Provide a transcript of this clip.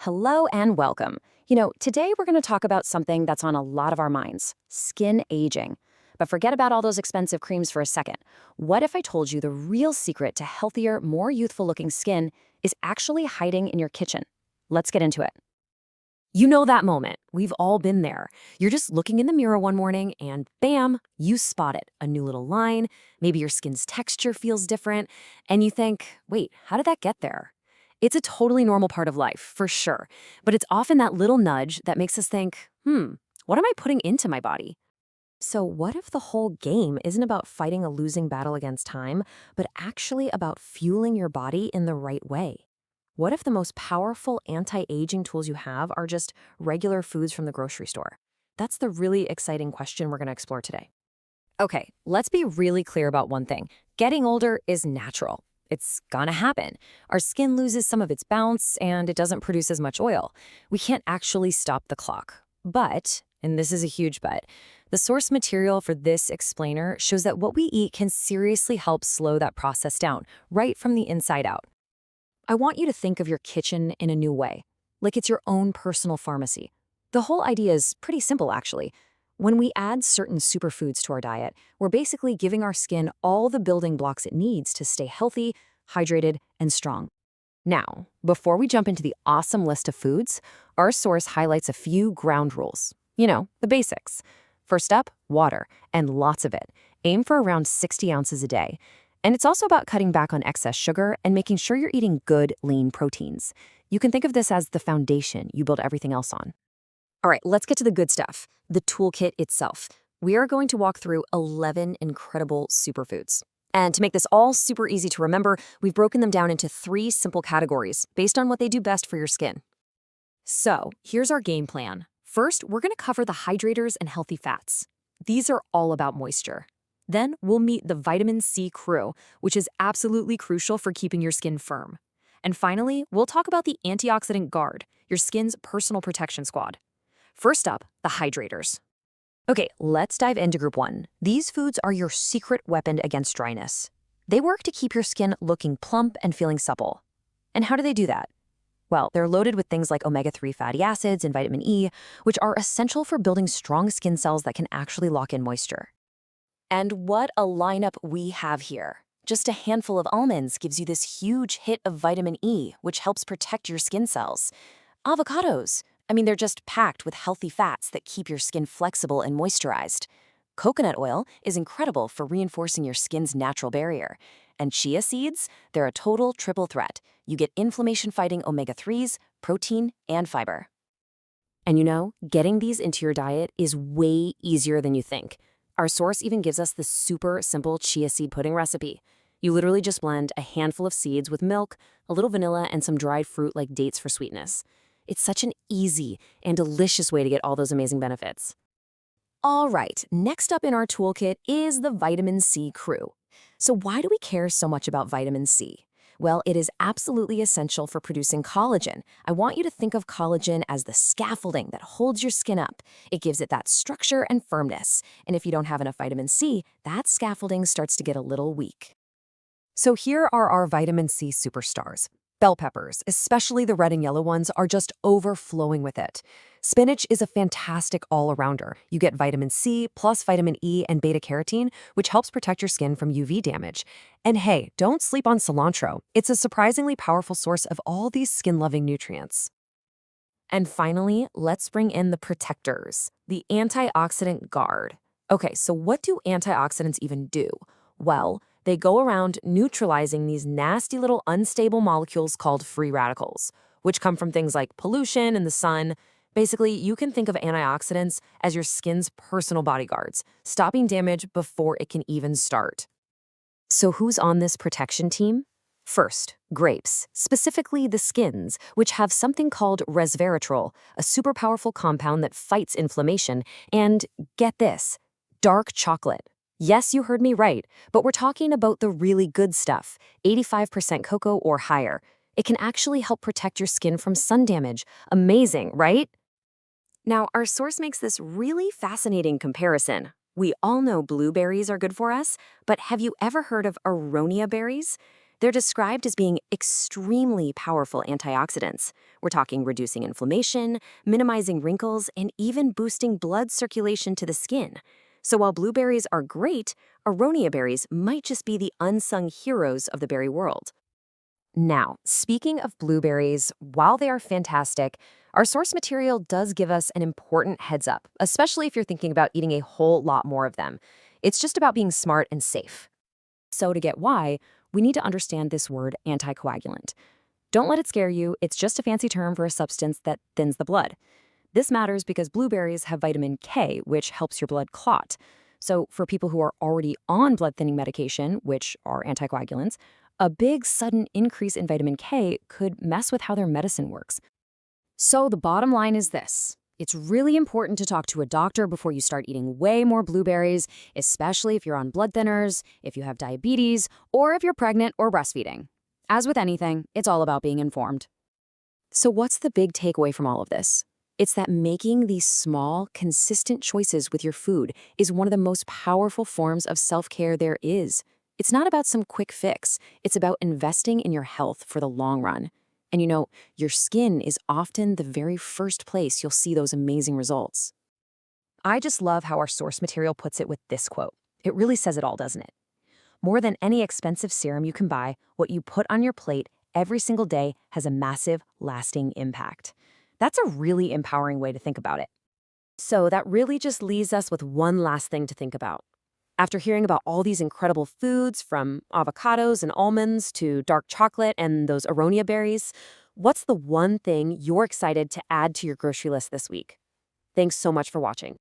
Hello and welcome. Today we're going to talk about something that's on a lot of our minds, skin aging. But forget about all those expensive creams for a second. What if I told you the real secret to healthier, more youthful looking skin is actually hiding in your kitchen? Let's get into it. You know that moment. We've all been there. You're just looking in the mirror one morning and bam, you spot it. A new little line, maybe your skin's texture feels different, and you think, wait, how did that get there? It's a totally normal part of life, for sure. But it's often that little nudge that makes us think, what am I putting into my body? So, what if the whole game isn't about fighting a losing battle against time, but actually about fueling your body in the right way? What if the most powerful anti-aging tools you have are just regular foods from the grocery store? That's the really exciting question we're going to explore today. Okay, let's be really clear about one thing. Getting older is natural. It's gonna happen. Our skin loses some of its bounce and it doesn't produce as much oil. We can't actually stop the clock. But, and this is a huge but, the source material for this explainer shows that what we eat can seriously help slow that process down, right from the inside out. I want you to think of your kitchen in a new way, like it's your own personal pharmacy. The whole idea is pretty simple, actually. When we add certain superfoods to our diet, we're basically giving our skin all the building blocks it needs to stay healthy, hydrated, and strong. Now, before we jump into the awesome list of foods, our source highlights a few ground rules. The basics. First up, water, and lots of it. Aim for around 60 ounces a day. And it's also about cutting back on excess sugar and making sure you're eating good, lean proteins. You can think of this as the foundation you build everything else on. All right, let's get to the good stuff, the toolkit itself. We are going to walk through 11 incredible superfoods. And to make this all super easy to remember, we've broken them down into 3 simple categories based on what they do best for your skin. So, here's our game plan. First, we're going to cover the hydrators and healthy fats. These are all about moisture. Then, we'll meet the vitamin C crew, which is absolutely crucial for keeping your skin firm. And finally, we'll talk about the antioxidant guard, your skin's personal protection squad. First up, the hydrators. Okay, let's dive into group 1. These foods are your secret weapon against dryness. They work to keep your skin looking plump and feeling supple. And how do they do that? Well, they're loaded with things like omega-3 fatty acids and vitamin E, which are essential for building strong skin cells that can actually lock in moisture. And what a lineup we have here. Just a handful of almonds gives you this huge hit of vitamin E, which helps protect your skin cells. Avocados. They're just packed with healthy fats that keep your skin flexible and moisturized. Coconut oil is incredible for reinforcing your skin's natural barrier. And chia seeds, they're a total triple threat. You get inflammation-fighting omega-3s, protein, and fiber. And getting these into your diet is way easier than you think. Our source even gives us the super simple chia seed pudding recipe. You literally just blend a handful of seeds with milk, a little vanilla, and some dried fruit like dates for sweetness. It's such an easy and delicious way to get all those amazing benefits. All right, next up in our toolkit is the vitamin C crew. So why do we care so much about vitamin C? Well, it is absolutely essential for producing collagen. I want you to think of collagen as the scaffolding that holds your skin up. It gives it that structure and firmness. And if you don't have enough vitamin C, that scaffolding starts to get a little weak. So here are our vitamin C superstars. Bell peppers, especially the red and yellow ones, are just overflowing with it. Spinach is a fantastic all-arounder. You get vitamin C plus vitamin E and beta-carotene, which helps protect your skin from UV damage. And hey, don't sleep on cilantro. It's a surprisingly powerful source of all these skin-loving nutrients. And finally, let's bring in the protectors, the antioxidant guard. Okay, so what do antioxidants even do? Well, they go around neutralizing these nasty little unstable molecules called free radicals, which come from things like pollution and the sun. Basically, you can think of antioxidants as your skin's personal bodyguards, stopping damage before it can even start. So who's on this protection team? First, grapes, specifically the skins, which have something called resveratrol, a super powerful compound that fights inflammation, and get this, dark chocolate. Yes, you heard me right, but we're talking about the really good stuff, 85% cocoa or higher. It can actually help protect your skin from sun damage. Amazing, right? Now, our source makes this really fascinating comparison. We all know blueberries are good for us, but have you ever heard of aronia berries? They're described as being extremely powerful antioxidants. We're talking reducing inflammation, minimizing wrinkles, and even boosting blood circulation to the skin. So while blueberries are great, aronia berries might just be the unsung heroes of the berry world. Now, speaking of blueberries, while they are fantastic, our source material does give us an important heads up, especially if you're thinking about eating a whole lot more of them. It's just about being smart and safe. So, to get why, we need to understand this word anticoagulant. Don't let it scare you, it's just a fancy term for a substance that thins the blood. This matters because blueberries have vitamin K, which helps your blood clot. So, for people who are already on blood thinning medication, which are anticoagulants, a big sudden increase in vitamin K could mess with how their medicine works. So, the bottom line is this. It's really important to talk to a doctor before you start eating way more blueberries, especially if you're on blood thinners, if you have diabetes, or if you're pregnant or breastfeeding. As with anything, it's all about being informed. So what's the big takeaway from all of this? It's that making these small, consistent choices with your food is one of the most powerful forms of self-care there is. It's not about some quick fix. It's about investing in your health for the long run. And your skin is often the very first place you'll see those amazing results. I just love how our source material puts it with this quote. It really says it all, doesn't it? More than any expensive serum you can buy, what you put on your plate every single day has a massive, lasting impact. That's a really empowering way to think about it. So that really just leaves us with one last thing to think about. After hearing about all these incredible foods, from avocados and almonds to dark chocolate and those aronia berries, what's the one thing you're excited to add to your grocery list this week? Thanks so much for watching.